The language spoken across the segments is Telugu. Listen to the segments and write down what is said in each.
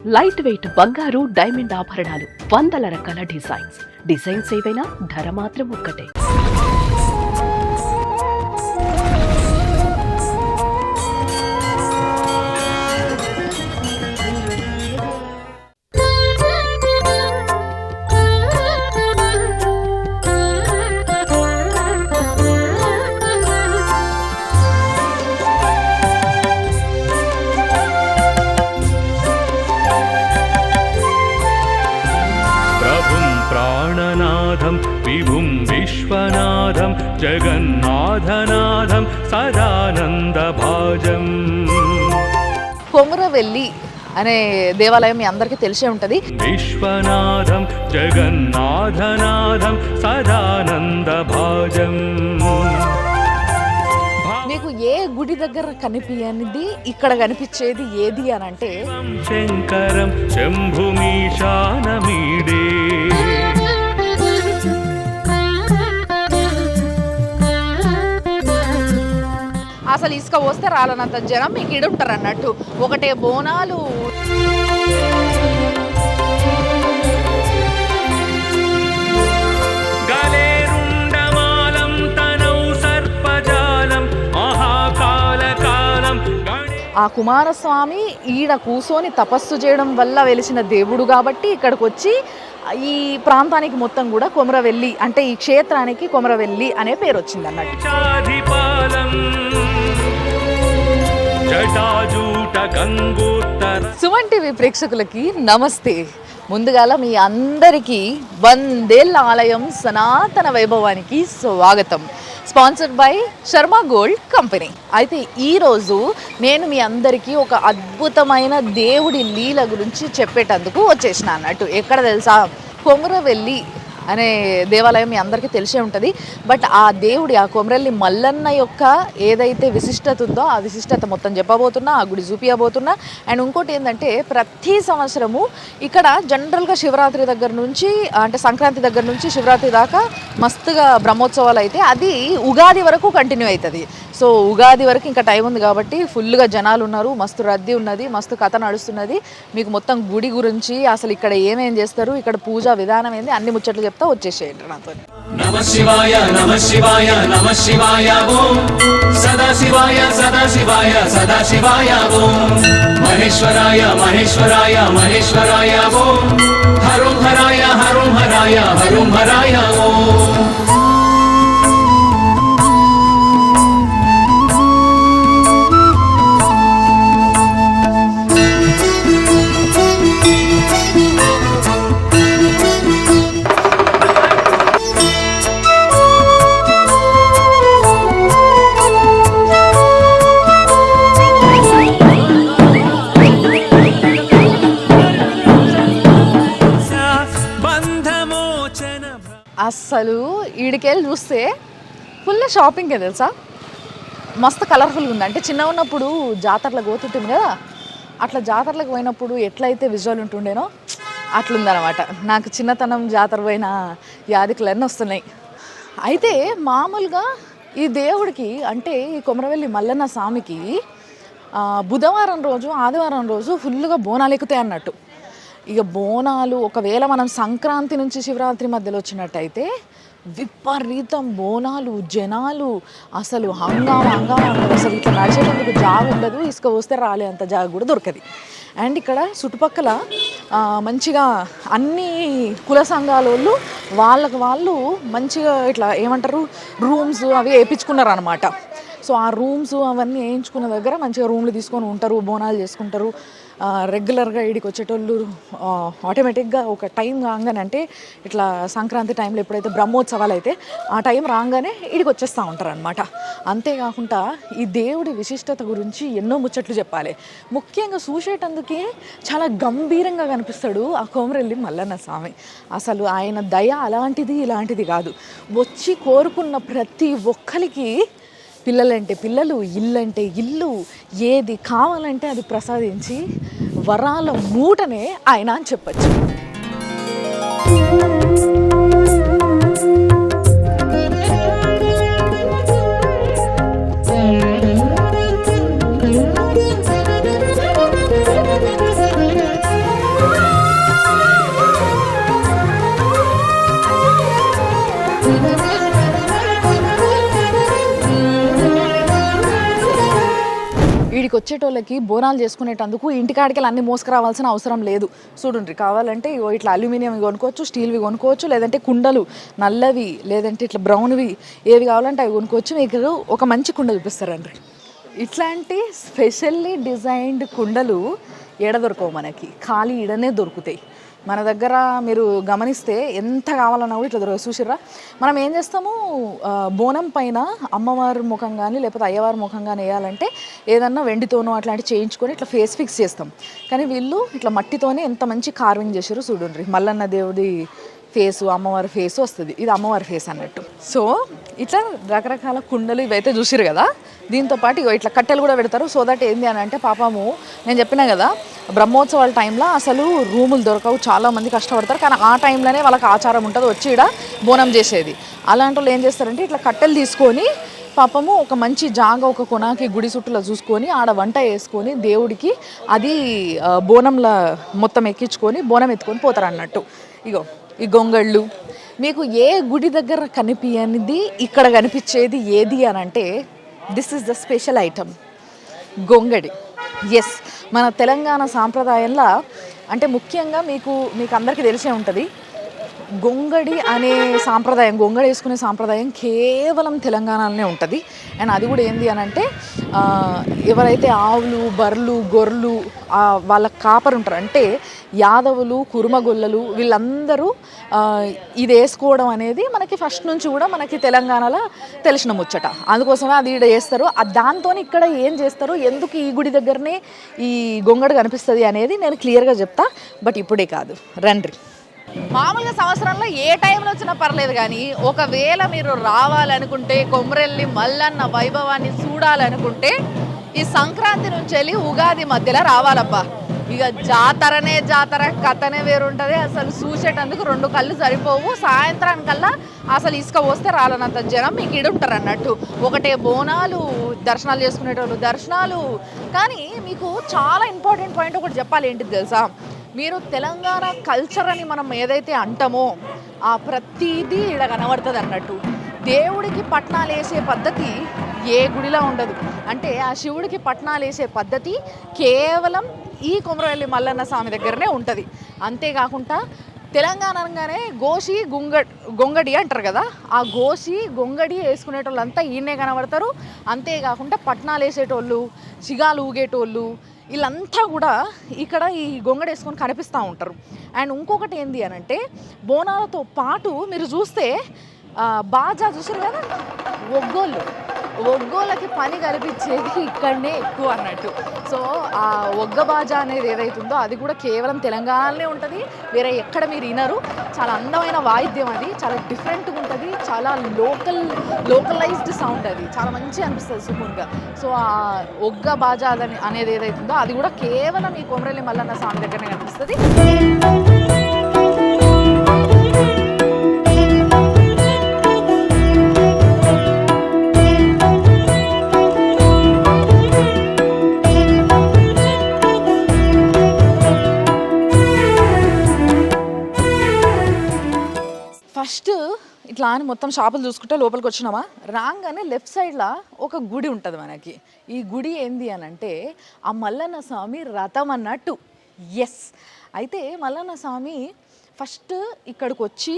లైట్ వెయిట్ బంగారు డైమండ్ ఆభరణాలు, వందల రకాల డిజైన్స్ ఏవైనా ధర మాత్రం ఒక్కటే. ప్రాణనాథం విభుం విశ్వనాథం జగన్నాథనాథం సదానందభాజం. కొమురవెల్లి అనే దేవాలయం మీ అందరికీ తెలిసే ఉంటుంది. విశ్వనాథం జగన్నాథనాథం సదానందభాజం. మీకు ఏ గుడి దగ్గర కనిపించనిది ఇక్కడ కనిపించేది ఏది అని అంటే శంకరం శంభుమీశానమీడే. అసలు ఇసుక పోస్తే రాలనంత జనం మీకు ఇడుంటారు అన్నట్టు. ఒకటే బోనాలు, ఆ కుమారస్వామి ఈడ కూసోని తపస్సు చేయడం వల్ల వెలిసిన దేవుడు కాబట్టి ఇక్కడికి వచ్చి ఈ ప్రాంతానికి మొత్తం కూడా కొమురవెల్లి అంటే ఈ క్షేత్రానికి కొమురవెల్లి అనే పేరు వచ్చింది అన్నట్టు. సుమన్ టీవీ ప్రేక్షకులకి నమస్తే. ముందుగాల మీ అందరికీ వందేళ్ల ఆలయం సనాతన వైభవానికి స్వాగతం. Sponsored by Sharma gold company. అయితే ఈరోజు నేను మీ అందరికీ ఒక అద్భుతమైన దేవుడి లీల గురించి చెప్పేటందుకు వచ్చేసిన అన్నట్టు. ఎక్కడ తెలుసా? కొమురవెల్లి అనే దేవాలయం మీ అందరికీ తెలిసే ఉంటుంది. బట్ ఆ దేవుడి ఆ కొమురవెల్లి మల్లన్న యొక్క ఏదైతే విశిష్టత ఉందో ఆ విశిష్టత మొత్తం చెప్పబోతున్నా, ఆ గుడి చూపించబోతున్నా. అండ్ ఇంకోటి ఏంటంటే ప్రతి సంవత్సరము ఇక్కడ జనరల్గా శివరాత్రి దగ్గర నుంచి అంటే సంక్రాంతి దగ్గర నుంచి శివరాత్రి దాకా మస్తుగా బ్రహ్మోత్సవాలు అయితే అది ఉగాది వరకు కంటిన్యూ అవుతుంది. సో ఉగాది వరకు ఇంకా టైం ఉంది కాబట్టి ఫుల్గా జనాలు ఉన్నారు, మస్తు రద్దీ ఉన్నది, మస్తు కథ నడుస్తున్నది. మీకు మొత్తం గుడి గురించి అసలు ఇక్కడ ఏమేం చేస్తారు, ఇక్కడ పూజా విధానం ఏంది అన్ని ముచ్చట్లు చెప్తా వచ్చేసేయండి నాతో. నమః శివాయ నమః శివాయ నమః శివాయ ఓం సదా శివాయ సదా శివాయ సదా శివాయ ఓం మహేశ్వరాయ మహేశ్వరాయ మహేశ్వరాయ ఓం హరం హరాయ హరం హరాయ హరం హరాయ ఓం. అస్సలు ఈడికెళ్ళి చూస్తే ఫుల్ షాపింగే తెలుసా, మస్తు కలర్ఫుల్గా ఉంది. అంటే చిన్న ఉన్నప్పుడు జాతరలకు పోతుంటుంది కదా, అట్లా జాతరలకు పోయినప్పుడు ఎట్లయితే విజువల్ ఉంటుండేనో అట్లుందనమాట. నాకు చిన్నతనం జాతర పోయిన యాదికలన్నీ వస్తున్నాయి. అయితే మామూలుగా ఈ దేవుడికి అంటే ఈ కొమురవెల్లి మల్లన్న స్వామికి బుధవారం రోజు ఆదివారం రోజు ఫుల్గా బోనాలు ఎక్కుతాయి అన్నట్టు. ఇక బోనాలు ఒకవేళ మనం సంక్రాంతి నుంచి శివరాత్రి మధ్యలో వచ్చినట్టయితే విపరీతం బోనాలు, జనాలు, అసలు హంగామా ఉంటుంది. అసలు ఇట్లా నడిచేటందుకు జాగ ఉండదు, ఇసుక వస్తే రాలే అంత జాగ కూడా దొరకదు. అండ్ ఇక్కడ చుట్టుపక్కల మంచిగా అన్ని కుల సంఘాల వాళ్ళు మంచిగా ఇట్లా ఏమంటారు రూమ్స్ అవి వేయించుకున్నారు అనమాట. సో ఆ రూమ్స్ అవన్నీ వేయించుకున్న దగ్గర మంచిగా రూమ్లు తీసుకొని ఉంటారు, బోనాలు చేసుకుంటారు. రెగ్యులర్గా ఇడికి వచ్చేటోళ్ళు ఆటోమేటిక్గా ఒక టైం రాగానే అంటే ఇట్లా సంక్రాంతి టైంలో ఎప్పుడైతే బ్రహ్మోత్సవాలు అయితే ఆ టైం రాగానే ఇడికి వచ్చేస్తూ ఉంటారు అనమాట. అంతేకాకుండా ఈ దేవుడి విశిష్టత గురించి ఎన్నో ముచ్చట్లు చెప్పాలి. ముఖ్యంగా చూసేటందుకే చాలా గంభీరంగా కనిపిస్తాడు ఆ కొమురవెల్లి మల్లన్న స్వామి. అసలు ఆయన దయ అలాంటిది ఇలాంటిది కాదు. వచ్చి కోరుకున్న ప్రతి ఒక్కరికి పిల్లలంటే పిల్లలు, ఇల్లంటే ఇల్లు, ఏది కావాలంటే అది ప్రసాదించి వరాల మూటనే ఆయన అని చెప్పచ్చు. వచ్చేటోళ్ళకి బోనాలు చేసుకునేటందుకు ఇంటికాడికి అన్ని మోసుకురావాల్సిన అవసరం లేదు. చూడండి, కావాలంటే ఇట్లా అల్యూమినియం కొనుక్కోవచ్చు, స్టీల్వి కొనుక్కోవచ్చు, లేదంటే కుండలు నల్లవి లేదంటే ఇట్లా బ్రౌన్వి ఏవి కావాలంటే అవి కొనుక్కోవచ్చు. మీకు ఒక మంచి కుండ చూపిస్తారండి. ఇట్లాంటి స్పెషల్లీ డిజైన్డ్ కుండలు ఎడ దొరకవు మనకి, ఖాళీ ఈడనే దొరుకుతాయి. మన దగ్గర మీరు గమనిస్తే ఎంత కావాలన్నా కూడా ఇట్లా దొరకదు. చూసిర్రా, మనం ఏం చేస్తాము, బోనం పైన అమ్మవారి ముఖం కానీ లేకపోతే అయ్యవారి ముఖం కానీ వేయాలంటే ఏదన్నా వెండితోనో అట్లాంటివి చేయించుకొని ఇట్లా ఫేస్ ఫిక్స్ చేస్తాం. కానీ వీళ్ళు ఇట్లా మట్టితోనే ఎంత మంచి కార్వింగ్ చేశారు చూడండి. మల్లన్న దేవుడి ఫేసు, అమ్మవారి ఫేసు వస్తుంది. ఇది అమ్మవారి ఫేస్ అన్నట్టు. సో ఇట్లా రకరకాల కుండలు ఇవైతే చూసిరు కదా. దీంతోపాటు ఇట్లా కట్టెలు కూడా పెడతారు. సో దట్ ఏంది అని అంటే పాపము నేను చెప్పినా కదా, బ్రహ్మోత్సవాల టైంలో అసలు రూములు దొరకవు, చాలామంది కష్టపడతారు. కానీ ఆ టైంలోనే వాళ్ళకి ఆచారం ఉంటుంది వచ్చి ఇక్కడ బోనం చేసేది. అలాంటి వాళ్ళు ఏం చేస్తారంటే ఇట్లా కట్టెలు తీసుకొని పాపము ఒక మంచి జాగ ఒక కొనాకి గుడి చుట్టూలో చూసుకొని ఆడ వంట వేసుకొని దేవుడికి అది బోనంలో మొత్తం ఎక్కించుకొని బోనం ఎత్తుకొని పోతారు అన్నట్టు. ఇగో ఈ గొంగళ్ళు మీకు ఏ గుడి దగ్గర కనిపించనిది ఇక్కడ కనిపించేది ఏది అని అంటే this is the special item, gongadi. Yes, మన తెలంగాణ సాంప్రదాయంలో అంటే ముఖ్యంగా మీకు అందరికీ తెలిసే ఉంటుంది, గొంగడి అనే సాంప్రదాయం, గొంగడి వేసుకునే సాంప్రదాయం కేవలం తెలంగాణలోనే ఉంటుంది. అండ్ అది కూడా ఏంది అని అంటే ఎవరైతే ఆవులు, బర్రెలు, గొర్రెలు వాళ్ళ కాపరు ఉంటారు అంటే యాదవులు, కురుమగొల్లలు వీళ్ళందరూ ఇది వేసుకోవడం అనేది మనకి ఫస్ట్ నుంచి కూడా మనకి తెలంగాణలో తెలిసిన ముచ్చట. అందుకోసమే అది ఇక్కడ చేస్తారు. దాంతో ఇక్కడ ఏం చేస్తారు, ఎందుకు ఈ గుడి దగ్గరనే ఈ గొంగడి కనిపిస్తుంది అనేది నేను క్లియర్గా చెప్తా. బట్ ఇప్పుడే కాదు, రండి. మామూలుగా సంవత్సరంలో ఏ టైంలో వచ్చినా పర్లేదు, కానీ ఒకవేళ మీరు రావాలనుకుంటే కొమ్రెల్లి మల్లన్న వైభవాన్ని చూడాలనుకుంటే ఈ సంక్రాంతి నుంచి వెళ్ళి ఉగాది మధ్యలో రావాలబ్బా. ఇక జాతరనే జాతర, కథనే వేరుంటుంది. అసలు చూసేటందుకు 2 కళ్ళు సరిపోవు. సాయంత్రానికల్లా అసలు ఇసుక పోస్తే రాలనంత జనం మీకు ఈడు ఉంటారు అన్నట్టు. ఒకటే బోనాలు, దర్శనాలు చేసుకునేటోళ్ళు దర్శనాలు. కానీ మీకు చాలా ఇంపార్టెంట్ పాయింట్ ఒకటి చెప్పాలి, ఏంటిది తెలుసా, మీరు తెలంగాణ కల్చర్ అని మనం ఏదైతే అంటామో ఆ ప్రతిదీ ఇక్కడ కనబడుతుంది అన్నట్టు. దేవుడికి పట్నాలు వేసే పద్ధతి ఏ గుడిలో ఉండదు. అంటే ఆ శివుడికి పట్నాలు వేసే పద్ధతి కేవలం ఈ కొమరవెల్లి మల్లన్న స్వామి దగ్గరనే ఉంటుంది. అంతేకాకుండా తెలంగాణ అనగానే గోసి గొంగడి అంటారు కదా, ఆ గోసి గొంగడి వేసుకునేటోళ్ళు అంతా ఈయనే కనబడతారు. అంతేకాకుండా పట్నాలు వేసేటోళ్ళు, చిగాలు ఊగేటోళ్ళు వీళ్ళంతా కూడా ఇక్కడ ఈ గొంగడి వేసుకొని కనిపిస్తూ ఉంటారు. అండ్ ఇంకొకటి ఏంది అని అంటే బోనాలతో పాటు మీరు చూస్తే బాజా చూసారు కదా, ఒగ్గోళ్ళకి పని కల్పించేది ఇక్కడనే ఎక్కువ అన్నట్టు. సో ఆ ఒగ్గ బాజా అనేది ఏదైతుందో అది కూడా కేవలం తెలంగాణలోనే ఉంటుంది, వేరే ఎక్కడ మీరు వినరు. చాలా అందమైన వాయిద్యం, అది చాలా డిఫరెంట్గా ఉంటుంది, చాలా లోకలైజ్డ్ సౌండ్, అది చాలా మంచిగా అనిపిస్తుంది సుకూన్గా. సో ఆ ఒగ్గ బాజా అనేది ఏదైతుందో అది కూడా కేవలం ఈ కొమరవెల్లి మల్లన్న స్వామి దగ్గరనే కనిపిస్తుంది. ఫస్ట్ ఇట్లా అని మొత్తం షాపులు చూసుకుంటే లోపలికి వచ్చినామా, రాగానే లెఫ్ట్ సైడ్లో ఒక గుడి ఉంటుంది మనకి. ఈ గుడి ఏంది అని అంటే ఆ మల్లన్న స్వామి రథం అన్నట్టు. ఎస్, అయితే మల్లన్న స్వామి ఫస్ట్ ఇక్కడికి వచ్చి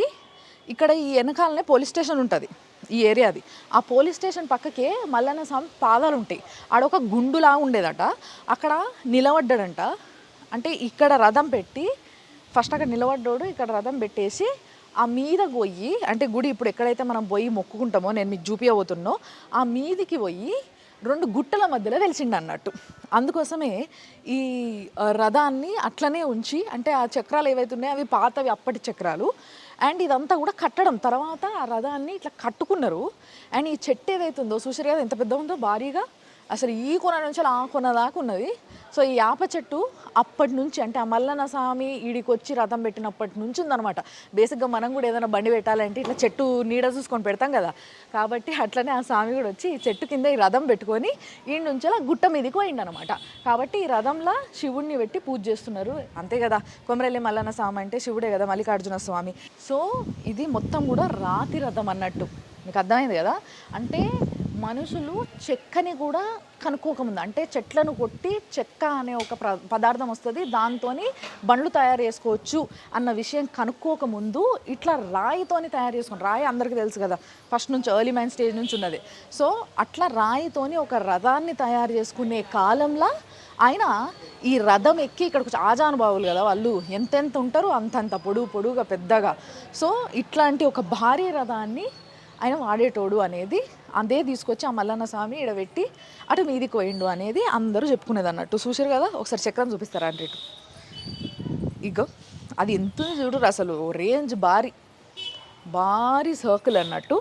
ఇక్కడ ఈ వెనకాలనే పోలీస్ స్టేషన్ ఉంటుంది ఈ ఏరియాది. ఆ పోలీస్ స్టేషన్ పక్కకే మల్లన్న స్వామి పాదాలు ఉంటాయి. ఆడొక గుండులా ఉండేదట, అక్కడ నిలబడ్డాడంట. అంటే ఇక్కడ రథం పెట్టి ఫస్ట్ అక్కడ నిలబడ్డాడు, ఇక్కడ రథం పెట్టేసి ఆ మీద పోయి, అంటే గుడి ఇప్పుడు ఎక్కడైతే మనం పోయి మొక్కుకుంటామో నేను మీకు చూపించబోతున్నో ఆ మీదికి పోయి 2 గుట్టల మధ్యలో వెలిసిండు అన్నట్టు. అందుకోసమే ఈ రథాన్ని అట్లనే ఉంచి, అంటే ఆ చక్రాలు ఏవైతే ఉన్నాయో అవి పాతవి, అప్పటి చక్రాలు. అండ్ ఇదంతా కూడా కట్టడం తర్వాత ఆ రథాన్ని ఇట్లా కట్టుకున్నారు. అండ్ ఈ చెట్టు ఏదైతుందో చూసారు కదా ఎంత పెద్ద ఉందో, భారీగా అసలు ఈ కొన నుంచి ఆ కొన దాకా ఉన్నది. సో ఈ యాప చెట్టు అప్పటి నుంచి, అంటే ఆ మల్లన్న స్వామి ఈడికి వచ్చి రథం పెట్టినప్పటి నుంచి ఉందన్నమాట. బేసిక్గా మనం కూడా ఏదైనా బండి పెట్టాలంటే ఇట్లా చెట్టు నీడ చూసుకొని పెడతాం కదా, కాబట్టి అట్లనే ఆ స్వామి కూడా వచ్చి ఈ చెట్టు కింద ఈ రథం పెట్టుకొని ఈ నుంచి అలా గుట్ట మీదకి పోయిండు అనమాట. కాబట్టి ఈ రథంలో శివుడిని పెట్టి పూజ చేస్తున్నారు. అంతే కదా, కొమరవెల్లి మల్లన్న స్వామి అంటే శివుడే కదా, మల్లికార్జున స్వామి. సో ఇది మొత్తం కూడా రాతి రథం అన్నట్టు, మీకు అర్థమైంది కదా. అంటే మనుషులు చెక్కని కూడా కనుక్కోకముందు, అంటే చెట్లను కొట్టి చెక్క అనే ఒక పదార్థం వస్తుంది, దాంతో బండ్లు తయారు చేసుకోవచ్చు అన్న విషయం కనుక్కోకముందు ఇట్లా రాయితోని తయారు చేసుకుని, రాయి అందరికీ తెలుసు కదా, ఫస్ట్ నుంచి ఎర్లీ మైన్ స్టేజ్ నుంచి ఉన్నది. సో అట్లా రాయితోని ఒక రథాన్ని తయారు చేసుకునే కాలంలో ఆయన ఈ రథం ఎక్కి ఇక్కడికి ఆజానుభావులు కదా వాళ్ళు, ఎంతెంత ఉంటారు అంతంత పొడుగుగా పెద్దగా. సో ఇట్లాంటి ఒక భారీ రథాన్ని ఆయన వాడేటోడు అనేది, అదే తీసుకొచ్చి ఆ మల్లన్న స్వామి ఈడబెట్టి అటు మీదికి పోయిండు అనేది అందరూ చెప్పుకునేది అన్నట్టు. చూసారు కదా, ఒకసారి చక్రం చూపిస్తారా అంటే ఇటు ఇగో అది ఎంత చూడరు అసలు, రేంజ్ భారీ సర్కిల్ అన్నట్టు.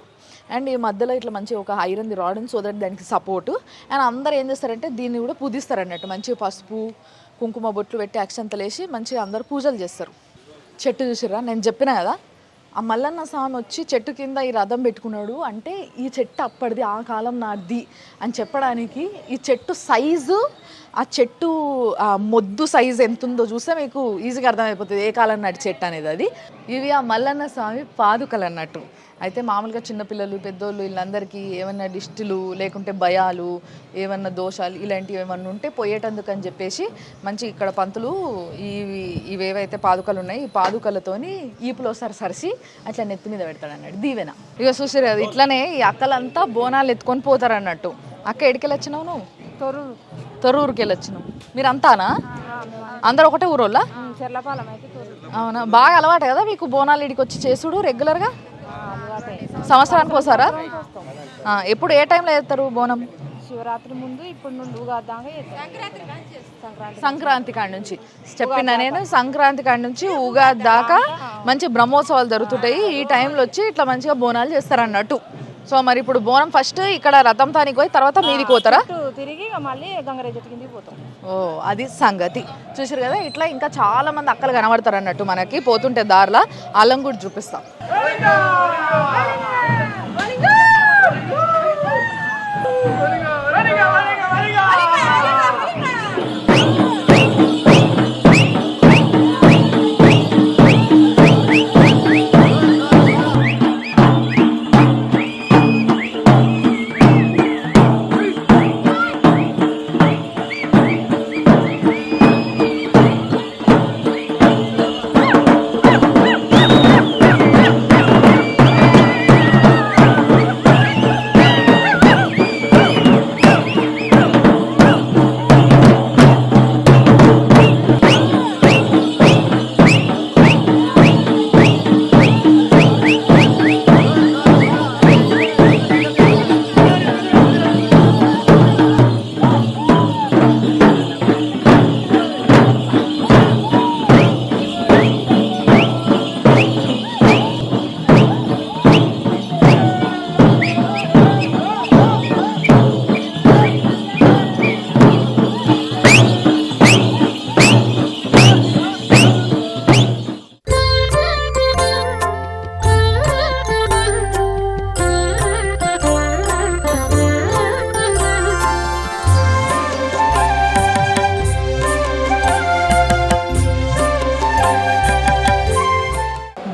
అండ్ ఈ మధ్యలో ఇట్లా మంచి ఒక ఐరన్ది రాడ్ ఉంది, సో దట్ దానికి సపోర్టు. అండ్ అందరూ ఏం చేస్తారంటే దీన్ని కూడా పూజిస్తారు అన్నట్టు, మంచిగా పసుపు కుంకుమ బొట్లు పెట్టి అక్షంతలేసి మంచిగా అందరూ పూజలు చేస్తారు. చెట్టు చూసిర్రా, నేను చెప్పినా కదా ఆ మల్లన్న స్వామి వచ్చి చెట్టు కింద ఈ రథం పెట్టుకున్నాడు అంటే ఈ చెట్టు అప్పటిది, ఆ కాలం నాది అని చెప్పడానికి ఈ చెట్టు సైజు, ఆ చెట్టు మొద్దు సైజు ఎంత ఉందో చూస్తే మీకు ఈజీగా అర్థమైపోతుంది ఏ కాలం నాటి చెట్టు అనేది అది. ఇవి ఆ మల్లన్న స్వామి పాదుకలు అన్నట్టు. అయితే మామూలుగా చిన్నపిల్లలు పెద్దోళ్ళు వీళ్ళందరికీ ఏమన్నా దిష్టిలు లేకుంటే భయాలు ఏమన్నా దోషాలు ఇలాంటివి ఏమన్నా ఉంటే పోయేటందుకు అని చెప్పేసి మంచి ఇక్కడ పంతులు ఇవేవైతే పాదుకలు ఉన్నాయి ఈ పాదుకలతోని ఈపులో సరిసి అట్లా నెత్తి మీద పెడతాడు అన్నట్టు దీవెన. ఇక చూసారు కదా, ఇట్లనే ఈ అక్కలంతా బోనాలు ఎత్తుకొని పోతారు అన్నట్టు. అక్క ఎడికెళ్ళి వచ్చినావు నువ్వు? తొర్రూరుకి వెళ్ళి వచ్చినావు. మీరు అంతానా? అందరు ఒకటే ఊరోళ్ళ? అవునా, బాగా అలవాటు కదా మీకు బోనాలు ఇడికి వచ్చి చేసుడు రెగ్యులర్గా? సంవత్సరానికి పోసారా? ఎప్పుడు ఏ టైంలో చేస్తారు బోనం? శివరాత్రి ముందు, ఇప్పుడు నుండి ఉగాది దాకా సంక్రాంతి కాడి నుంచి చెప్పిన నేను, సంక్రాంతి కాడి నుంచి ఉగాది దాకా మంచి బ్రహ్మోత్సవాలు జరుగుతుంటాయి. ఈ టైంలో వచ్చి ఇట్లా మంచిగా బోనాలు చేస్తారు అన్నట్టు. సో మరి ఇప్పుడు బోనం ఫస్ట్ ఇక్కడ రథం తానికి పోయి తర్వాత మీదికి పోతారా? తిరిగి మళ్ళీ గంగరేజ కిందికి పోతాం. ఓ అది సంగతి. చూసారు కదా, ఇట్లా ఇంకా చాలా మంది అక్కలు కనబడతారు అన్నట్టు మనకి పోతుంటే దారిలో. అల్లం కూడా చూపిస్తాం.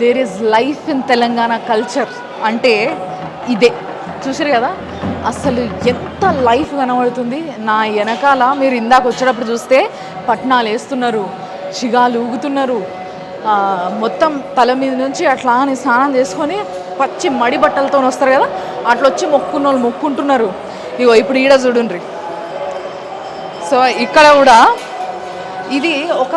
There is life in Telangana culture అంటే ఇదే. చూసారు కదా అసలు ఎంత లైఫ్ కనబడుతుంది నా వెనకాల. మీరు ఇందాక వచ్చేటప్పుడు చూస్తే పట్నాలు వేస్తున్నారు, చిగాలు ఊగుతున్నారు, మొత్తం తల మీద నుంచి అట్లా అని స్నానం చేసుకొని పచ్చి మడి బట్టలతో వస్తారు కదా, అట్లా వచ్చి మొక్కున్న వాళ్ళు మొక్కుంటున్నారు. ఇగో ఇప్పుడు ఈడ చూడండి. సో ఇక్కడ కూడా ఇది ఒక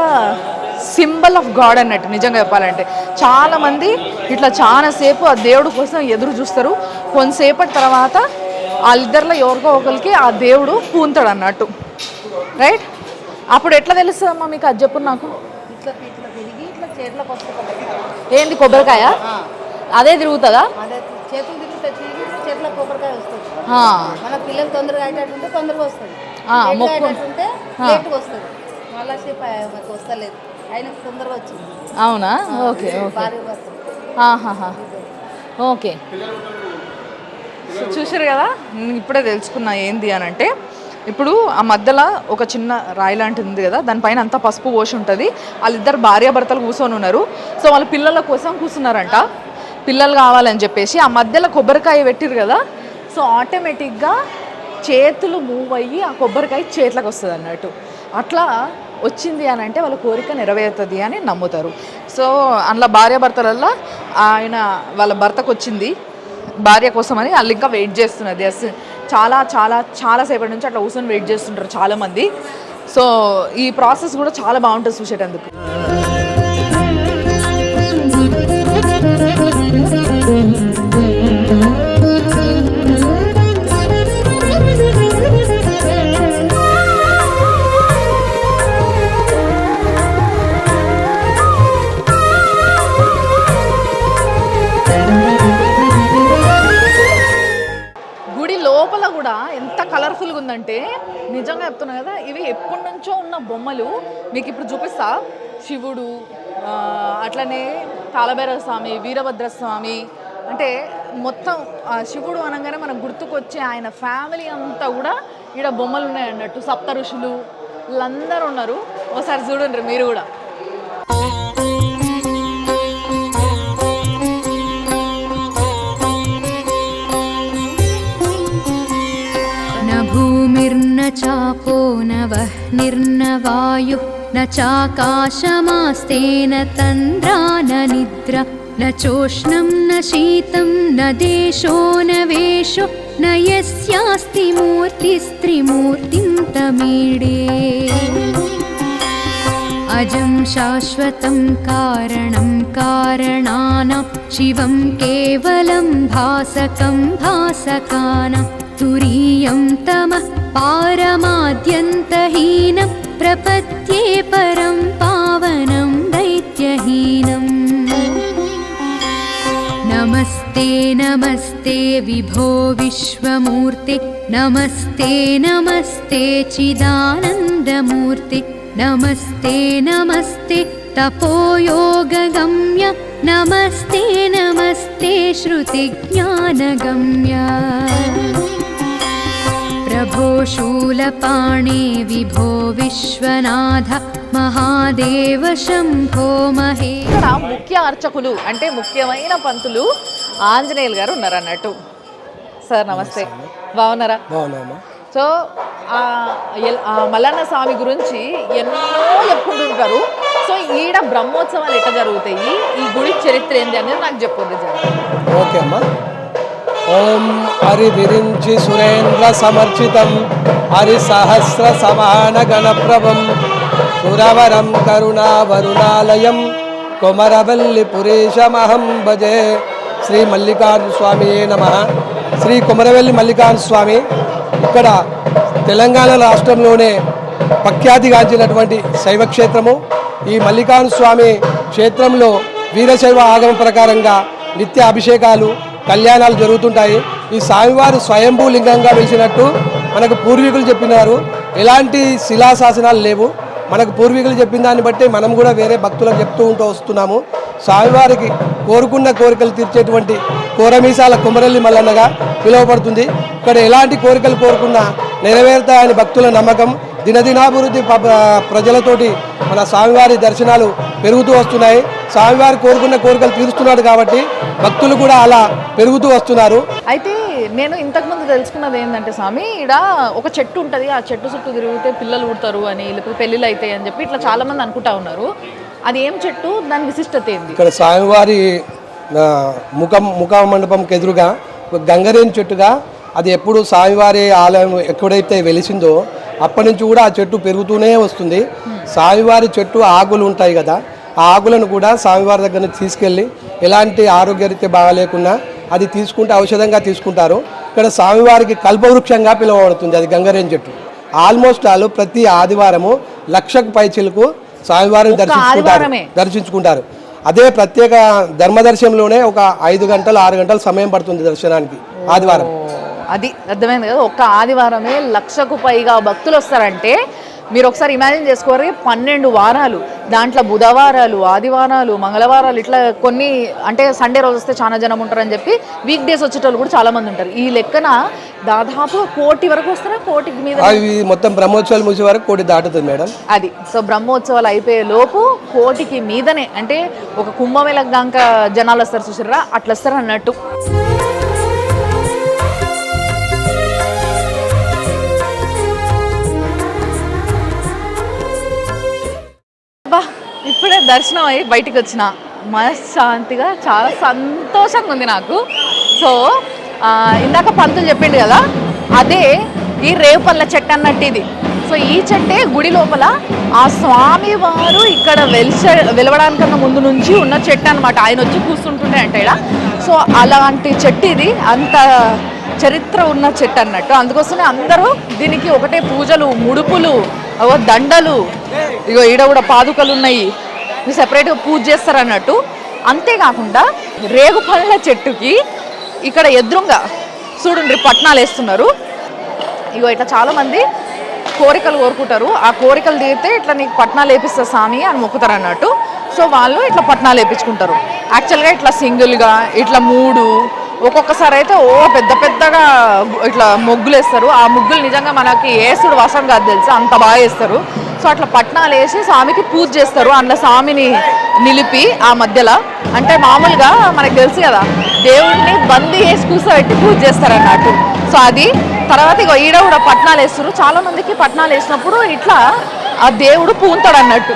సింబల్ ఆఫ్ గాడ్ అన్నట్టు. నిజంగా చెప్పాలంటే చాలామంది ఇట్లా చాలాసేపు ఆ దేవుడు కోసం ఎదురు చూస్తారు. కొంతసేపటి తర్వాత వాళ్ళిద్దరిలో ఎవరికో ఒకరికి ఆ దేవుడు పూంతాడు అన్నట్టు, రైట్? అప్పుడు ఎట్లా తెలుస్తుందమ్మా మీకు? అది చెప్పు నాకు. ఇట్లా తిరిగి ఇట్లా చేతులకు వస్తుంది. ఏంది కొబ్బరికాయ? అదే తిరుగుతుందా? అదే చేతులు తిరిగి చేతులకు కొబ్బరికాయ వస్తుంది. మన పిల్లలు తొందరగా అయ్యేటట్టుంటే తొందరగా వస్తుంది, అయ్యేటట్టుంటే లేట్గా వస్తుంది. మళ్ళీ సేపు మాకు వస్తలేదు, ఆయన తొందరగా వచ్చింది. అవునా? Okay okay. చూసారు కదా, నేను ఇప్పుడే తెలుసుకున్నా ఏంది అని అంటే, ఇప్పుడు ఆ మధ్యలో ఒక చిన్న రాయి లాంటిది ఉంది కదా, దానిపైన అంతా పసుపు పోసి ఉంటుంది. వాళ్ళిద్దరు భార్యాభర్తలు కూర్చొని ఉన్నారు. సో వాళ్ళ పిల్లల కోసం కూర్చున్నారంట, పిల్లలు కావాలని చెప్పేసి. ఆ మధ్యలో కొబ్బరికాయ పెట్టిరు కదా, సో సో ఆటోమేటిక్గా చేతులు మూవ్ అయ్యి ఆ కొబ్బరికాయ చేతులకు వస్తుంది అన్నట్టు. అట్లా వచ్చింది అని అంటే వాళ్ళ కోరిక నెరవేరుతుంది అని నమ్ముతారు. సో అందులో భార్యాభర్తలల్లో ఆయన వాళ్ళ భర్తకు వచ్చింది భార్య కోసమని వాళ్ళు ఇంకా వెయిట్ చేస్తున్నది. చాలా చాలా చాలాసేపటి నుంచి అట్లా కూర్చొని వెయిట్ చేస్తుంటారు చాలామంది. సో ఈ ప్రాసెస్ కూడా చాలా బాగుంటుంది చూసేటందుకు. లోపల కూడా ఎంత కలర్ఫుల్గా ఉందంటే నిజంగా చెప్తున్నా కదా, ఇవి ఎప్పటి నుంచో ఉన్న బొమ్మలు మీకు ఇప్పుడు చూపిస్తా. శివుడు, అట్లనే కాలభైరవ స్వామి, వీరభద్రస్వామి, అంటే మొత్తం శివుడు అనగానే మనకు గుర్తుకొచ్చే ఆయన ఫ్యామిలీ అంతా కూడా ఇక్కడ బొమ్మలు ఉన్నాయి అన్నట్టు. సప్త ఋషులు వీళ్ళందరూ ఉన్నారు. ఒకసారి చూడండి మీరు కూడా. भूमिर्न चापो न वह्निर्न वायुः न चाकाशमास्तेन तन्द्रा न निद्रा न चोष्णं न शीतं न देशो न वेशो न यस्यास्ति मूर्तिस्त्रिमूर्तिं तमीडे अजं शाश्वतं कारणं कारणानां शिवं केवलं भासकं भासकानां तुरीयं तमः पारमाद्यन्तहीनं प्रपद्ये परं पावनं दैत्यहीनम् नमस्ते नमस्ते विभो विश्वमूर्ते नमस्ते नमस्ते चिदानन्दमूर्ते नमस्ते नमस्ते तपोयोगगम्य नमस्ते नमस्ते श्रुतिज्ञानगम्य प्रभो शूलपाणे विभो विश्वनाथ महादेव शंभो महे. ఇక్కడ ముఖ్య అర్చకులు అంటే ముఖ్యమైన పంతులు ఆంజనేయులు గారు ఉన్నారు అన్నట్టు. సార్ నమస్తే, బాగున్నారా? సో మల్లన్న స్వామి గురించి ఎన్నో చెప్పుకుంటుంటారు. సో ఈడ బ్రహ్మోత్సవాలు ఎట్లా జరుగుతాయి, ఈ గుడి చరిత్ర ఏంటి అనేది నాకు చెప్పండి. ఓకే అమ్మా. ఓం హరి విరించి సురేంద్ర సమర్చితం హరి సహస్ర సమాన గణప్రభం సురవరం కరుణావరుణాలయం కొమరవల్లి పురేశమహం భజే. శ్రీ మల్లికార్జున స్వామి నమః. శ్రీ కొమరవెల్లి మల్లికార్జున స్వామి ఇక్కడ తెలంగాణ రాష్ట్రంలోనే ప్రఖ్యాతిగాంచినటువంటి శైవ క్షేత్రము. ఈ మల్లికార్జున స్వామి క్షేత్రంలో వీరశైవ ఆగమ ప్రకారంగా నిత్య అభిషేకాలు, కళ్యాణాలు జరుగుతుంటాయి. ఈ స్వామివారు స్వయంభూ లింగంగా వెలిసినట్టు మనకు పూర్వీకులు చెప్పినారు. ఎలాంటి శిలాశాసనాలు లేవు. మనకు పూర్వీకులు చెప్పిన దాన్ని బట్టి మనం కూడా వేరే భక్తులకు చెప్తూ వస్తున్నాము. స్వామివారికి కోరుకున్న కోరికలు తీర్చేటువంటి కోరమీసాల కొమరల్లి మల్లన్నగా పిలువబడుతుంది. ఇక్కడ ఎలాంటి కోరికలు కోరుకున్నా నెరవేరుతాయని భక్తుల నమ్మకం. దినదినాభివృద్ధి ప్రజలతోటి మన స్వామివారి దర్శనాలు పెరుగుతూ వస్తున్నాయి. స్వామివారి కోరుకున్న కోరికలు తీరుస్తున్నాడు కాబట్టి భక్తులు కూడా అలా పెరుగుతూ వస్తున్నారు. అయితే నేను ఇంతకుముందు తెలుసుకున్నది ఏంటంటే స్వామి, ఇక్కడ ఒక చెట్టు ఉంటుంది, ఆ చెట్టు చుట్టూ తిరిగితే పిల్లలు పుడతారు అని, లేకపోతే పెళ్ళిళ్ళు అవుతాయి అని చెప్పి ఇట్లా చాలా మంది అనుకుంటా ఉన్నారు. అది ఏం చెట్టు, దాని విశిష్టత ఏంది? ఇక్కడ స్వామివారి ముఖ మండపంకి ఎదురుగా గంగరేణి చెట్టుగా అది ఎప్పుడు స్వామివారి ఆలయం ఎక్కడైతే వెలిసిందో అప్పటి నుంచి కూడా ఆ చెట్టు పెరుగుతూనే వస్తుంది. స్వామివారి చెట్టు ఆకులు ఉంటాయి కదా, ఆ ఆకులను కూడా స్వామివారి దగ్గర నుంచి తీసుకెళ్ళి ఎలాంటి ఆరోగ్యరీత్యా బాగాలేకున్నా అది తీసుకుంటే ఔషధంగా తీసుకుంటారు. ఇక్కడ స్వామివారికి కల్పవృక్షంగా పిలువబడుతుంది అది గంగరేణి చెట్టు. ఆల్మోస్ట్ ఆల్ ప్రతి ఆదివారము 1,00,000కు పైచిలకు స్వామివారిని దర్శించుకుంటారు. అదే ప్రత్యేక ధర్మదర్శనంలోనే ఒక 5 గంటలు 6 గంటలు సమయం పడుతుంది దర్శనానికి ఆదివారం. అది అర్థమైంది కదా. ఒక్క ఆదివారమే 1,00,000కు పైగా భక్తులు వస్తారంటే మీరు ఒకసారి ఇమాజిన్ చేసుకోవాలి. 12 వారాలు, దాంట్లో బుధవారాలు, ఆదివారాలు, మంగళవారాలు, ఇట్లా కొన్ని అంటే సండే రోజు వస్తే చాలా జనం ఉంటారని చెప్పి వీక్ డేస్ వచ్చేటోళ్ళు కూడా చాలా మంది ఉంటారు. ఈ లెక్కన దాదాపు 1 కోటి వరకు వస్తారా? 1 కోటికి మీద మొత్తం బ్రహ్మోత్సవాలు ముగిసే వరకు 1 కోటి దాటుతుంది మేడం. అది సో బ్రహ్మోత్సవాలు అయిపోయే లోపు 1 కోటికి మీదనే, అంటే ఒక కుంభమేళ దాకా జనాలు వస్తారు చూసారా, అట్లా వస్తారు అన్నట్టు. ఇప్పుడే దర్శనం అయ్యి బయటికి వచ్చిన మనశ్శాంతిగా చాలా సంతోషంగా ఉంది నాకు. సో ఇందాక పంతులు చెప్పిండు కదా, అదే ఈ రేవుపల్ల చెట్టు అన్నట్టు ఇది. సో ఈ చెట్టే గుడి లోపల ఆ స్వామి వారు ఇక్కడ వెలవడానికన్నా ముందు నుంచి ఉన్న చెట్టు అనమాట. ఆయన వచ్చి కూర్చుంటుండే అంటే ఇక్కడ. సో అలాంటి చెట్టు ఇది, అంత చరిత్ర ఉన్న చెట్టు అన్నట్టు. అందుకోసమే అందరూ దీనికి ఒకటే పూజలు, ముడుపులు, దండలు, ఇగో ఈడ కూడా పాదుకలు ఉన్నాయి, సెపరేట్గా పూజ చేస్తారు అన్నట్టు. అంతేకాకుండా రేగు పళ్ళ చెట్టుకి ఇక్కడ ఎదురుగా చూడండి పట్నాలు వేస్తున్నారు. ఇగో ఇట్లా చాలామంది కోరికలు కోరుకుంటారు. ఆ కోరికలు తీరితే ఇట్లా నీకు పట్నాలు వేపిస్తా స్వామి అని మొక్కుతారు అన్నట్టు. సో వాళ్ళు ఇట్లా పట్నాలు వేయించుకుంటారు. యాక్చువల్గా ఇట్లా సింగిల్గా ఇట్లా 3, ఒక్కొక్కసారి అయితే పెద్ద పెద్దగా ఇట్లా ముగ్గులు వేస్తారు. ఆ ముగ్గులు నిజంగా మనకి వేసుడు వసం కాదు తెలుసా, అంత బాగా వేస్తారు. సో అట్లా పట్నాలు వేసి స్వామికి పూజ చేస్తారు. అందులో స్వామిని నిలిపి ఆ మధ్యలో, అంటే మామూలుగా మనకు తెలుసు కదా దేవుడిని బందీ వేసి కూర్చోబెట్టి పూజ చేస్తారు అన్నట్టు. సో అది తర్వాత ఇక ఈడ కూడా పట్నాలు వేస్తారు. చాలా మందికి పట్నాలు వేసినప్పుడు ఇట్లా ఆ దేవుడు పూంతాడు అన్నట్టు.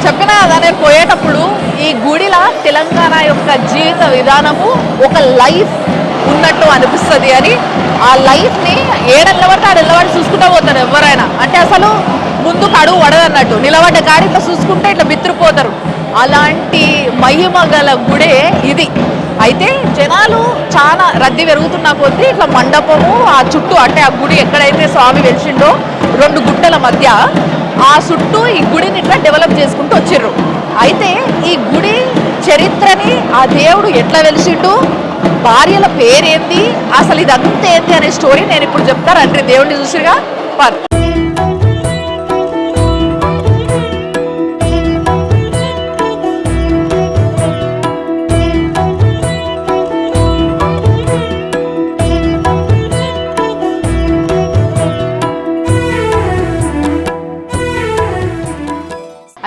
చెప్పిన కదా నేను పోయేటప్పుడు ఈ గుడిలా తెలంగాణ యొక్క జీవిత విధానము ఒక లైఫ్ ఉన్నట్టు అనిపిస్తుంది అని. ఆ లైఫ్ని ఏడెల్లబడితే ఆడెల్లబడి చూసుకుంటూ పోతారు ఎవరైనా. అంటే అసలు ముందుకు అడుగు పడదన్నట్టు, నిలబడ్డ కాడి ఇట్లా చూసుకుంటే ఇట్లా బిత్తుకుపోతారు. అలాంటి మహిమ గల గుడే ఇది. అయితే జనాలు చాలా రద్దీ పెరుగుతున్న కొద్దీ ఇట్లా మండపము ఆ చుట్టూ, అంటే ఆ గుడి ఎక్కడైతే స్వామి వెలిసిండో 2 గుట్టల మధ్య ఆ చుట్టూ ఈ గుడిని ఇట్లా డెవలప్ చేసుకుంటూ వచ్చిర్రు. అయితే ఈ గుడి చరిత్రని, ఆ దేవుడు ఎట్లా వెలిసిండు, భార్యల పేరేంది, అసలు ఇదంతా ఏంటి అనే స్టోరీ నేను ఇప్పుడు చెప్తాను. అంటే దేవుడిని చూసిగా పర్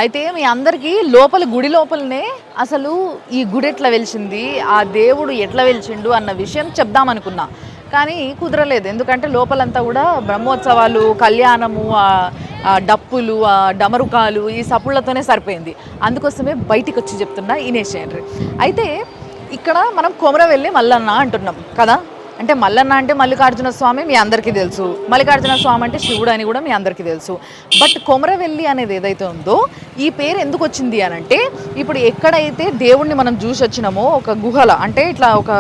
అయితే మీ అందరికీ లోపల గుడి లోపలనే అసలు ఈ గుడి ఎట్లా వెలిసింది, ఆ దేవుడు ఎట్లా వెలిచిండు అన్న విషయం చెప్దామనుకున్నా, కానీ కుదరలేదు. ఎందుకంటే లోపలంతా కూడా బ్రహ్మోత్సవాలు, కళ్యాణము, డప్పులు, డమరుకాలు, ఈ సపుళ్లతోనే సరిపోయింది. అందుకోసమే బయటికి వచ్చి చెప్తున్నా ఇనేషియండ్రి. అయితే ఇక్కడ మనం కొమరవెల్లి మల్లన్న అంటున్నాం కదా. అంటే మల్లన్న అంటే మల్లికార్జున స్వామి మీ అందరికీ తెలుసు, మల్లికార్జున స్వామి అంటే శివుడు అని కూడా మీ అందరికీ తెలుసు. బట్ కొమరవెల్లి అనేది ఏదైతే ఉందో ఈ పేరు ఎందుకు వచ్చింది అని అంటే, ఇప్పుడు ఎక్కడైతే దేవుణ్ణి మనం చూసి వచ్చినామో ఒక గుహల, అంటే ఇట్లా ఒక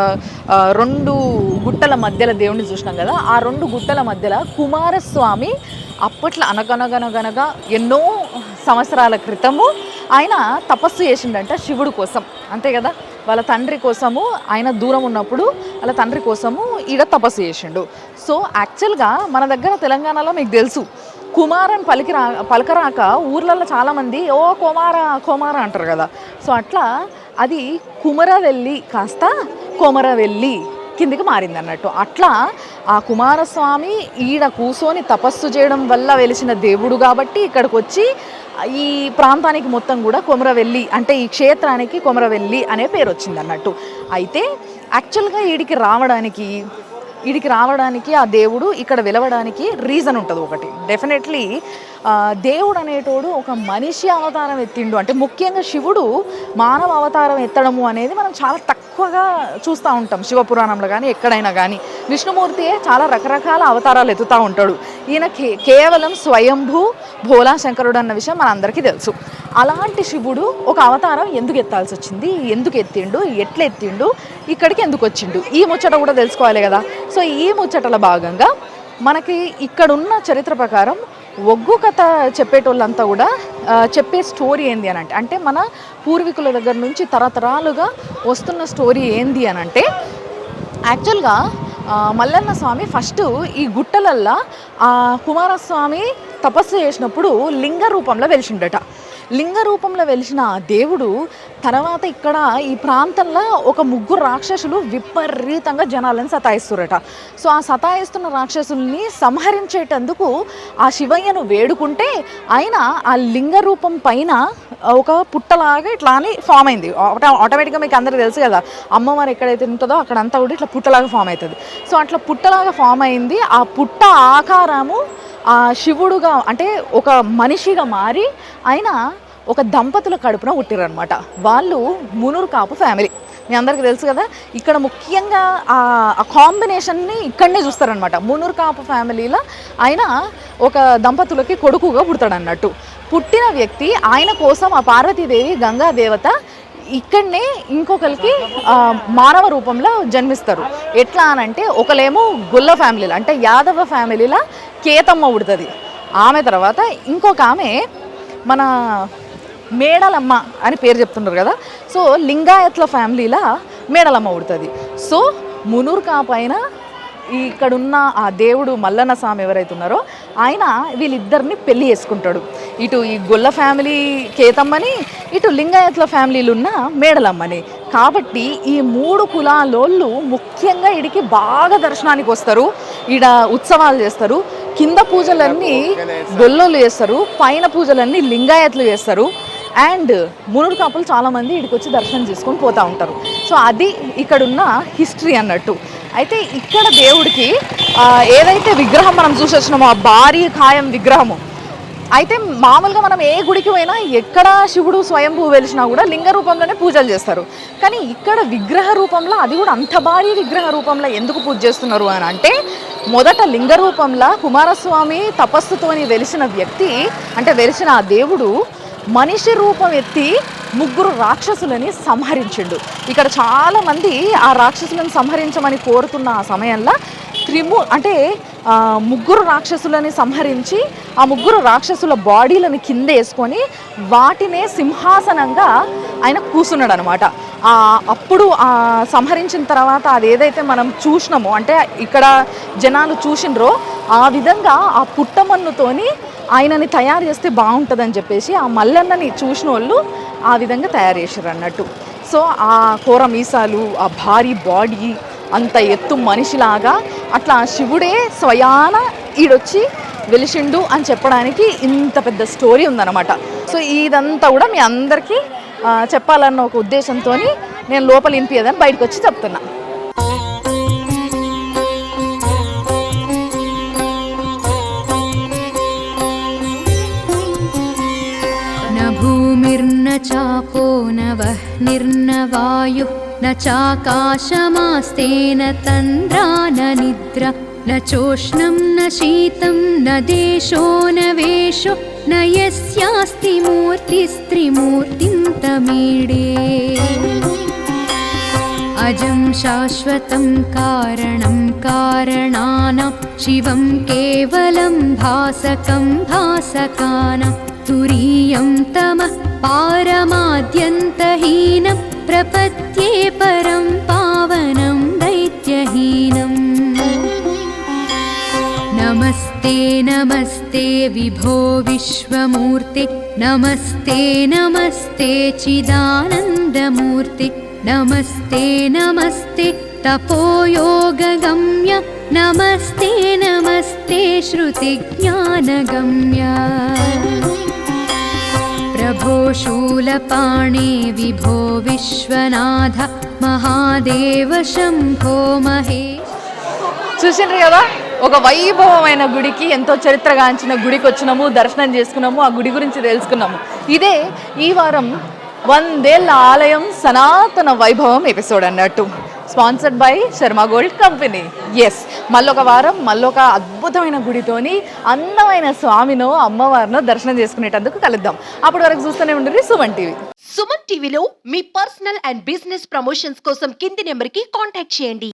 2 గుట్టల మధ్యలో దేవుణ్ణి చూసినాం కదా, ఆ 2 గుట్టల మధ్యలో కుమారస్వామి అప్పట్లో అనగనగనగనగా ఎన్నో సంవత్సరాల క్రితము ఆయన తపస్సు చేసిండంట శివుడు కోసం. అంతే కదా, వాళ్ళ తండ్రి కోసము ఆయన దూరం ఉన్నప్పుడు వాళ్ళ తండ్రి కోసము ఈడ తపస్సు చేసిండు. సో యాక్చువల్గా మన దగ్గర తెలంగాణలో మీకు తెలుసు, కుమారని పలకరాక ఊర్లలో చాలామంది కోమార అంటారు కదా. సో అట్లా అది కుమరవెల్లి కాస్త కొమరవెల్లి కిందికి మారింది అన్నట్టు. అట్లా ఆ కుమారస్వామి ఈడ కూర్చొని తపస్సు చేయడం వల్ల వెలిసిన దేవుడు కాబట్టి ఇక్కడికి వచ్చి ఈ ప్రాంతానికి మొత్తం కూడా కొమరవెల్లి, అంటే ఈ క్షేత్రానికి కొమరవెల్లి అనే పేరు వచ్చింది అన్నట్టు. అయితే యాక్చువల్గా ఈడికి రావడానికి ఆ దేవుడు ఇక్కడ వెలవడానికి రీజన్ ఉంటుంది ఒకటి. డెఫినెట్లీ దేవుడు అనేటోడు ఒక మనిషి అవతారం ఎత్తిండు అంటే, ముఖ్యంగా శివుడు మానవ అవతారం ఎత్తడము అనేది మనం చాలా తక్కువగా చూస్తూ ఉంటాం శివపురాణంలో కానీ ఎక్కడైనా కానీ. విష్ణుమూర్తియే చాలా రకరకాల అవతారాలు ఎత్తుతూ ఉంటాడు. ఈయన కేవలం స్వయంభూ భోలా శంకరుడు అన్న విషయం మన అందరికీ తెలుసు. అలాంటి శివుడు ఒక అవతారం ఎందుకు ఎత్తాల్సి వచ్చింది, ఎందుకు ఎత్తిండు, ఎట్లా ఎత్తిండు, ఇక్కడికి ఎందుకు వచ్చిండు, ఈ ముచ్చట కూడా తెలుసుకోవాలి కదా. సో ఈ ముచ్చటల భాగంగా మనకి ఇక్కడున్న చరిత్ర ప్రకారం ఒగ్గు కథ చెప్పేటోళ్ళంతా కూడా చెప్పే స్టోరీ ఏంది అని అంటే మన పూర్వీకుల దగ్గర నుంచి తరతరాలుగా వస్తున్న స్టోరీ ఏంది అని అంటే, యాక్చువల్గా మల్లన్న స్వామి ఫస్ట్ ఈ గుట్టలల్లో కుమారస్వామి తపస్సు చేసినప్పుడు లింగ రూపంలో వెలిసిండట. లింగ రూపంలో వెలిసిన ఆ దేవుడు తర్వాత ఇక్కడ ఈ ప్రాంతంలో ఒక 3 రాక్షసులు విపరీతంగా జనాలను సతాయిస్తురట. సో ఆ సతాయిస్తున్న రాక్షసుల్ని సంహరించేటందుకు ఆ శివయ్యను వేడుకుంటే ఆయన ఆ లింగ రూపం పైన ఒక పుట్టలాగా ఇట్లా అని ఫామ్ అయింది. ఆటోమేటిక్గా మీకు అందరికీ తెలుసు కదా, అమ్మవారు ఎక్కడైతే ఉంటుందో అక్కడంతా కూడా ఇట్లా పుట్టలాగా ఫామ్ అవుతుంది. సో అట్లా పుట్టలాగా ఫామ్ అయింది. ఆ పుట్ట ఆకారము ఆ శివుడుగా అంటే ఒక మనిషిగా మారి ఆయన ఒక దంపతుల కడుపున పుట్టిరనమాట. వాళ్ళు మునూరు కాపు ఫ్యామిలీ, మీ అందరికీ తెలుసు కదా. ఇక్కడ ముఖ్యంగా ఆ కాంబినేషన్ని ఇక్కడనే చూస్తారనమాట. మునూరు కాపు ఫ్యామిలీలో ఆయన ఒక దంపతులకి కొడుకుగా పుడతాడన్నట్టు. పుట్టిన వ్యక్తి ఆయన కోసం ఆ పార్వతీదేవి గంగా దేవత ఇక్కడనే ఇంకొకరికి మానవ రూపంలో జన్మిస్తారు. ఎట్లా అనంటే ఒకలేమో గొల్ల ఫ్యామిలీలో అంటే యాదవ ఫ్యామిలీలో కేతమ్మ పుడుతుంది. ఆమె తర్వాత ఇంకొక ఆమె మన మేడలమ్మ అని పేరు చెప్తున్నారు కదా. సో లింగాయత్ల ఫ్యామిలీలో మేడలమ్మ పుడుతుంది. సో మునూరు కాపు అయిన ఇక్కడున్న ఆ దేవుడు మల్లన్న స్వామి ఎవరైతే ఉన్నారో ఆయన వీళ్ళిద్దరిని పెళ్లి చేసుకుంటాడు. ఇటు ఈ గొల్ల ఫ్యామిలీ కేతమ్మని, ఇటు లింగాయత్ల ఫ్యామిలీలు ఉన్న మేడలమ్మని. కాబట్టి ఈ 3 కులాలోళ్ళు ముఖ్యంగా ఈడికి బాగా దర్శనానికి వస్తారు. ఈడ ఉత్సవాలు చేస్తారు. కింద పూజలన్నీ గొల్లోళ్ళు చేస్తారు, పైన పూజలన్నీ లింగాయత్లు చేస్తారు. అండ్ మునూరు కాపులు చాలామంది ఇక్కడికి వచ్చి దర్శనం చేసుకొని పోతూ ఉంటారు. సో అది ఇక్కడున్న హిస్టరీ అన్నట్టు. అయితే ఇక్కడ దేవుడికి ఏదైతే విగ్రహం మనం చూసి వచ్చినామో ఆ భారీ ఖాయం విగ్రహము, అయితే మామూలుగా మనం ఏ గుడికి పోయినా ఎక్కడ శివుడు స్వయంభూ వెలిసినా కూడా లింగ రూపంలోనే పూజలు చేస్తారు. కానీ ఇక్కడ విగ్రహ రూపంలో, అది కూడా అంత భారీ విగ్రహ రూపంలో ఎందుకు పూజ చేస్తున్నారు అని అంటే, మొదట లింగ రూపంలో కుమారస్వామి తపస్సుతోని వెలిసిన వ్యక్తి అంటే వెలిసిన ఆ దేవుడు మనిషి రూపం ఎత్తి 3 రాక్షసులని సంహరించిండు. ఇక్కడ చాలామంది ఆ రాక్షసులను సంహరించమని కోరుతున్న ఆ సమయంలో అంటే 3 రాక్షసులని సంహరించి ఆ 3 రాక్షసుల బాడీలను కింద వేసుకొని వాటినే సింహాసనంగా ఆయన కూర్చున్నాడు అనమాట. అప్పుడు సంహరించిన తర్వాత అది ఏదైతే మనం చూసినామో అంటే ఇక్కడ జనాలు చూసినరో ఆ విధంగా ఆ పుట్టమన్నుతోని ఆయనని తయారు చేస్తే బాగుంటుందని చెప్పేసి ఆ మల్లన్నని చూసిన వాళ్ళు ఆ విధంగా తయారు చేశారు అన్నట్టు. సో ఆ కూర మీసాలు, ఆ భారీ బాడీ, అంత ఎత్తు మనిషిలాగా అట్లా శివుడే స్వయాన ఈడొచ్చి వెలిసిండు అని చెప్పడానికి ఇంత పెద్ద స్టోరీ ఉందన్నమాట. సో ఇదంతా కూడా మీ అందరికీ చెప్పాలన్న ఒక ఉద్దేశంతో నేను లోపల వినిపించదని బయటకు వచ్చి చెప్తున్నా. भूमिर्न चापो न वह्निर्न वायुः न चाकाशमास्तेन तन्द्रा न निद्रा न चोष्णं न शीतं न देशो न वेशो न यस्यास्ति मूर्तिस्त्रिमूर्तिं तमीडे अजं शाश्वतं कारणं कारणानां शिवं केवलं भासकं भासकानां तुरीयं तमः पारमाद्यन्तहीनं प्रपद्ये परं पावनं दैत्यहीनम् नमस्ते नमस्ते विभो विश्वमूर्ते नमस्ते नमस्ते चिदानन्दमूर्ते नमस्ते नमस्ते तपोयोगगम्य नमस्ते नमस्ते श्रुतिज्ञानगम्य प्रभो शूलपाणे विभो विश्वनाथ महादेव शम्भो महेश. చూసిండ్రు కదా, ఒక వైభవమైన గుడికి, ఎంతో చరిత్రగాంచిన గుడికి వచ్చినాము, దర్శనం చేసుకున్నాము, ఆ గుడి గురించి తెలుసుకున్నాము. ఇదే ఈ వారం 100 ఏళ్ల ఆలయం సనాతన వైభవం ఎపిసోడ్ అన్నట్టు, sponsored by Sharma gold company. Yes, మళ్ళొక వారం మళ్ళొక అద్భుతమైన గుడితోని అందమైన స్వామినో అమ్మవారినో దర్శనం చేసుకునేటందుకు కలుద్దాం. అప్పటి వరకు చూస్తూనే ఉండండి సుమన్ టీవీ. సుమన్ టీవీలో మీ పర్సనల్ అండ్ బిజినెస్ ప్రమోషన్స్ కోసం కింది నెంబర్కి కాంటాక్ట్ చేయండి.